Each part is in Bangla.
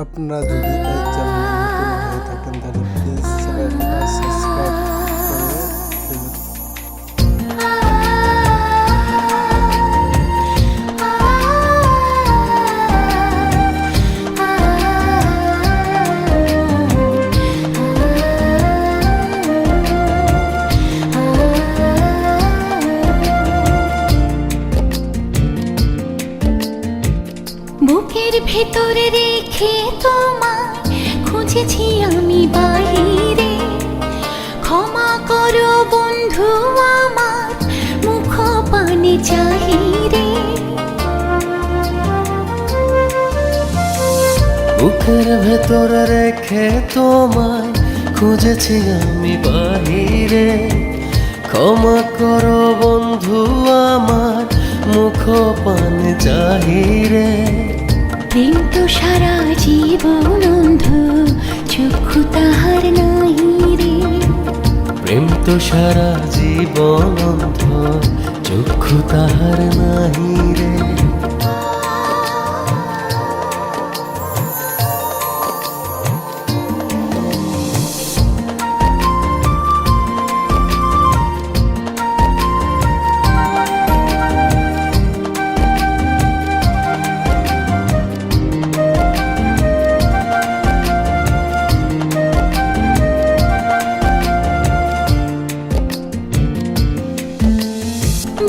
আপনারা যদি এই চ্যানেলে নতুন হয়ে থাকেন তাহলে প্লিজ সবাই সাবস্ক্রাইব করে দেবেন। বুকের ভেতরে রেখে তোমায় খুঁজেছি আমি বাইরে, ক্ষমা করো বন্ধু আমার মুখ পানে চাহিরে। বুকের ভেতরে রেখে তোমায় খুঁজেছি আমি বাহিরে, ক্ষমা করো বন্ধু আমার মুখ পানে চাহিরে। প্রেম তো সারা জীবন অন্ধ, চক্ষু তাহার নাহি রে। প্রেম তো সারা জীবন অন্ধ, চক্ষু তাহার নাহি রে।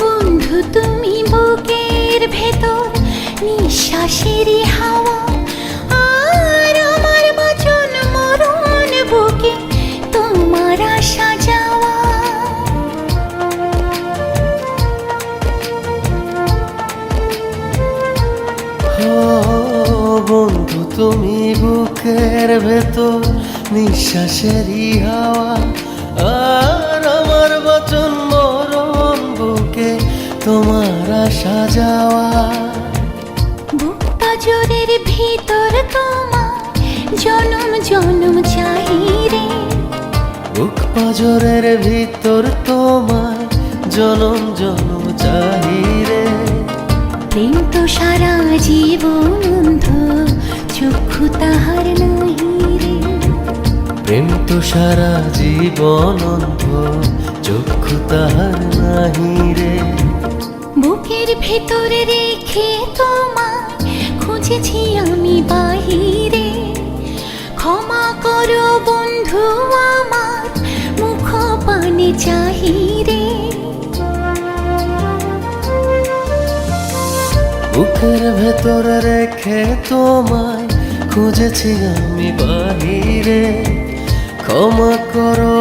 বন্ধু তুমি বুকের ভেতর নিঃশ্বাসেরই হাওয়া, আর আমার বচন মরণ বুকে তোমার আসা যাওয়া। ও বন্ধু তুমি বুকের ভেতর নিঃশ্বাসেরই হাওয়া, আর আমার বচন মরণ বুকে তোমার আসা যাওয়া। বুক পাজরের ভিতর তোমার জনম জনম চাহিরে। বুক পাজরের ভিতর তোমার জনম জনম চাহিরে। প্রেম তো সারা জীবন অন্ধ, চক্ষু তাহার নাহি রে। প্রেম তো সারা জীবন অন্ধ, চক্ষু তাহার নাহি রে। বুকের ভেতরে রেখে তোমায় খুঁজেছি আমি বাহিরে, ক্ষমা করো বন্ধু আমার মুখ পানে চাহিরে। বুকের ভেতরে রেখে তোমায় খুঁজেছি আমি বাহিরে, ক্ষমা করো